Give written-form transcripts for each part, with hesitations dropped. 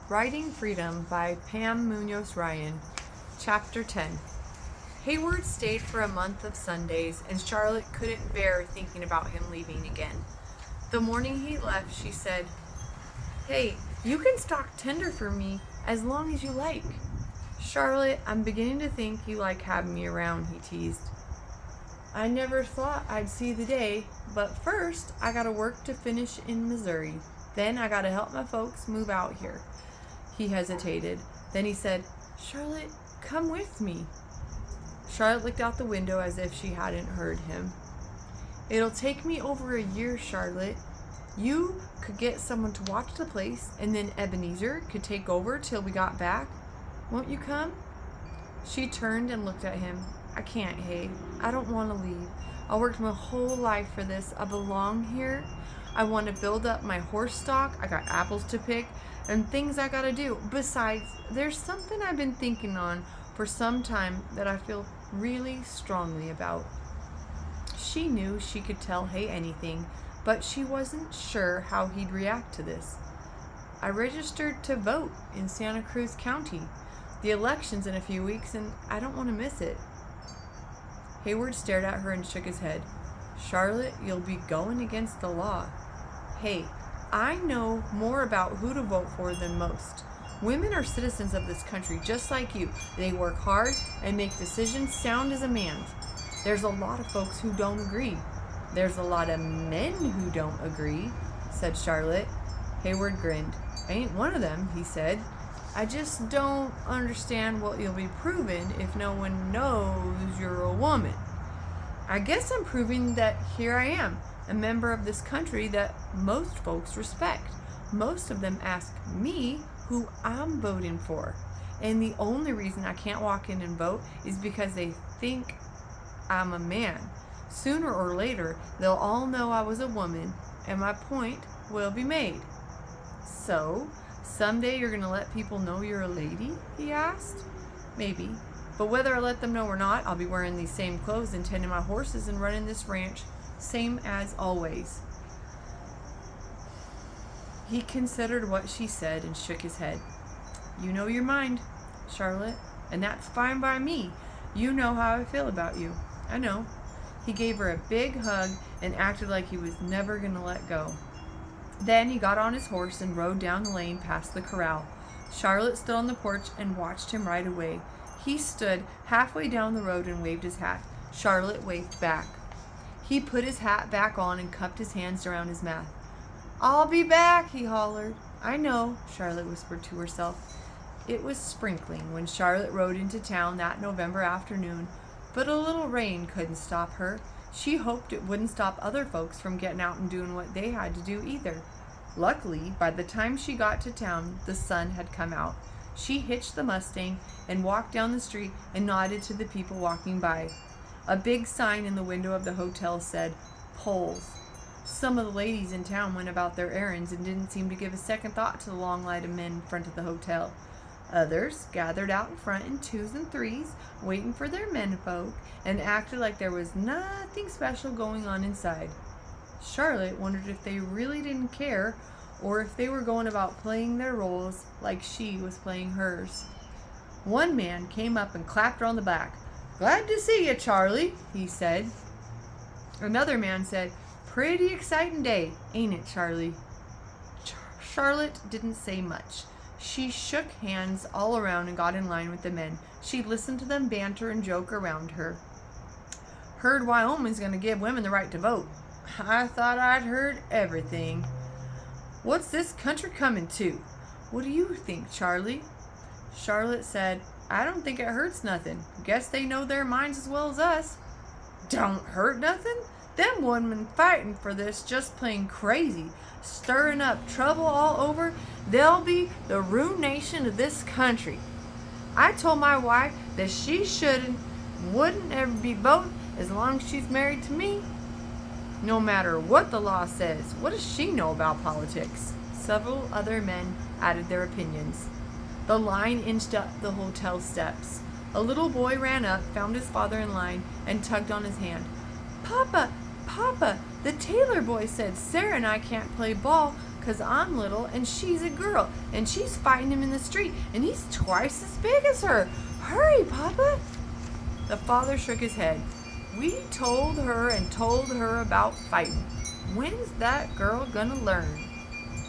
Writing Freedom by Pam Munoz Ryan. Chapter 10. Hayward stayed for a month of Sundays, and Charlotte couldn't bear thinking about him leaving again. The morning he left, she said, "Hey, you can stock tender for me as long as you like." "Charlotte, I'm beginning to think you like having me around," he teased. "I never thought I'd see the day, but first I gotta work to finish in Missouri. Then I gotta help my folks move out here." He hesitated. Then he said, "Charlotte, come with me." Charlotte looked out the window as if she hadn't heard him. "It'll take me over a year, Charlotte. You could get someone to watch the place, and then Ebenezer could take over till we got back. Won't you come?" She turned and looked at him. "I can't, Hay. I don't want to leave. I worked my whole life for this. I belong here. I want to build up my horse stock. I got apples to pick and things I gotta do. Besides, there's something I've been thinking on for some time that I feel really strongly about." She knew she could tell Hay anything, but she wasn't sure how he'd react to this. "I registered to vote in Santa Cruz County. The election's in a few weeks, and I don't want to miss it." Hayward stared at her and shook his head. "Charlotte, you'll be going against the law." "Hey, I know more about who to vote for than most. Women are citizens of this country just like you. They work hard and make decisions sound as a man's. There's a lot of folks who don't agree." "There's a lot of men who don't agree," said Charlotte. Hayward grinned. "I ain't one of them," he said. "I just don't understand what you'll be proving if no one knows you're a woman." "I guess I'm proving that here I am, a member of this country that most folks respect. Most of them ask me who I'm voting for. And the only reason I can't walk in and vote is because they think I'm a man. Sooner or later, they'll all know I was a woman, and my point will be made." "So, someday you're going to let people know you're a lady?" he asked. "Maybe. But whether I let them know or not, I'll be wearing these same clothes and tending my horses and running this ranch, same as always." He considered what she said and shook his head. "You know your mind, Charlotte, and that's fine by me. You know how I feel about you." "I know." He gave her a big hug and acted like he was never going to let go. Then he got on his horse and rode down the lane past the corral. Charlotte stood on the porch and watched him ride away. He stood halfway down the road and waved his hat. Charlotte waved back. He put his hat back on and cupped his hands around his mouth. "I'll be back," he hollered. "I know," Charlotte whispered to herself. It was sprinkling when Charlotte rode into town that November afternoon, but a little rain couldn't stop her. She hoped it wouldn't stop other folks from getting out and doing what they had to do either. Luckily, by the time she got to town, the sun had come out. She hitched the Mustang and walked down the street and nodded to the people walking by. A big sign in the window of the hotel said, "Polls." Some of the ladies in town went about their errands and didn't seem to give a second thought to the long line of men in front of the hotel. Others gathered out in front in twos and threes, waiting for their menfolk, and acted like there was nothing special going on inside. Charlotte wondered if they really didn't care, or if they were going about playing their roles like she was playing hers. One man came up and clapped her on the back. "Glad to see you, Charlie," he said. Another man said, "Pretty exciting day, ain't it, Charlie?" Charlotte didn't say much. She shook hands all around and got in line with the men. She listened to them banter and joke around her. "Heard Wyoming's going to give women the right to vote." "I thought I'd heard everything." "What's this country coming to?" "What do you think, Charlie?" Charlotte said, "I don't think it hurts nothing. Guess they know their minds as well as us." "Don't hurt nothing? Them women fighting for this just plain crazy, stirring up trouble all over. They'll be the ruination of this country. I told my wife that she wouldn't ever be voting as long as she's married to me." "No matter what the law says. What does she know about politics?" Several other men added their opinions. The line inched up the hotel steps. A little boy ran up, found his father in line, and tugged on his hand. "Papa, Papa, the Taylor boy said Sarah and I can't play ball 'cause I'm little and she's a girl, and she's fighting him in the street, and he's twice as big as her. Hurry, Papa!" The father shook his head. "We told her and told her about fighting. When's that girl gonna learn?"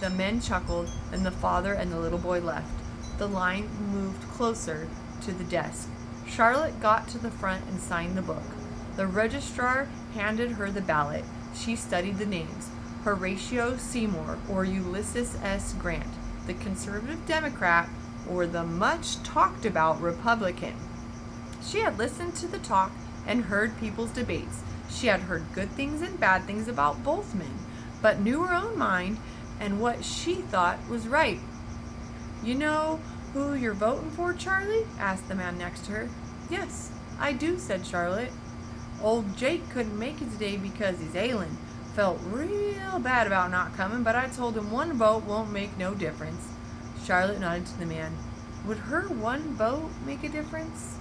The men chuckled, and the father and the little boy left. The line moved closer to the desk. Charlotte got to the front and signed the book. The registrar handed her the ballot. She studied the names: Horatio Seymour or Ulysses S. Grant, the conservative Democrat or the much talked about Republican. She had listened to the talk and heard people's debates. She had heard good things and bad things about both men, but knew her own mind and what she thought was right. "You know who you're voting for, Charlie?" asked the man next to her. "Yes, I do," said Charlotte. "Old Jake couldn't make it today because he's ailing. Felt real bad about not coming, but I told him one vote won't make no difference." Charlotte nodded to the man. Would her one vote make a difference?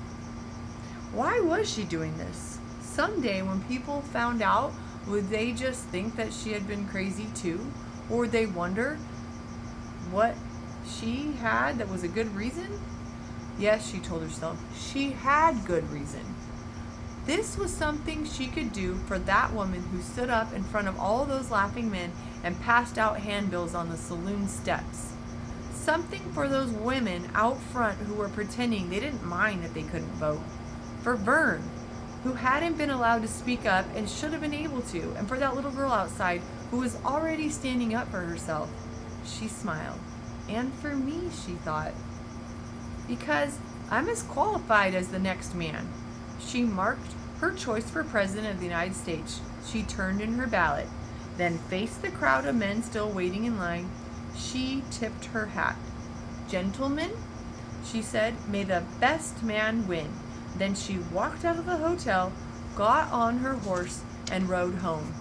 Why was she doing this? Someday when people found out, would they just think that she had been crazy too? Or would they wonder what she had that was a good reason? Yes, she told herself, she had good reason. This was something she could do for that woman who stood up in front of all those laughing men and passed out handbills on the saloon steps. Something for those women out front who were pretending they didn't mind that they couldn't vote. For Vern, who hadn't been allowed to speak up and should have been able to. And for that little girl outside who was already standing up for herself. She smiled. And for me, she thought, because I'm as qualified as the next man. She marked her choice for president of the United States. She turned in her ballot, then faced the crowd of men still waiting in line. She tipped her hat. "Gentlemen," she said, "may the best man win." Then she walked out of the hotel, got on her horse, and rode home.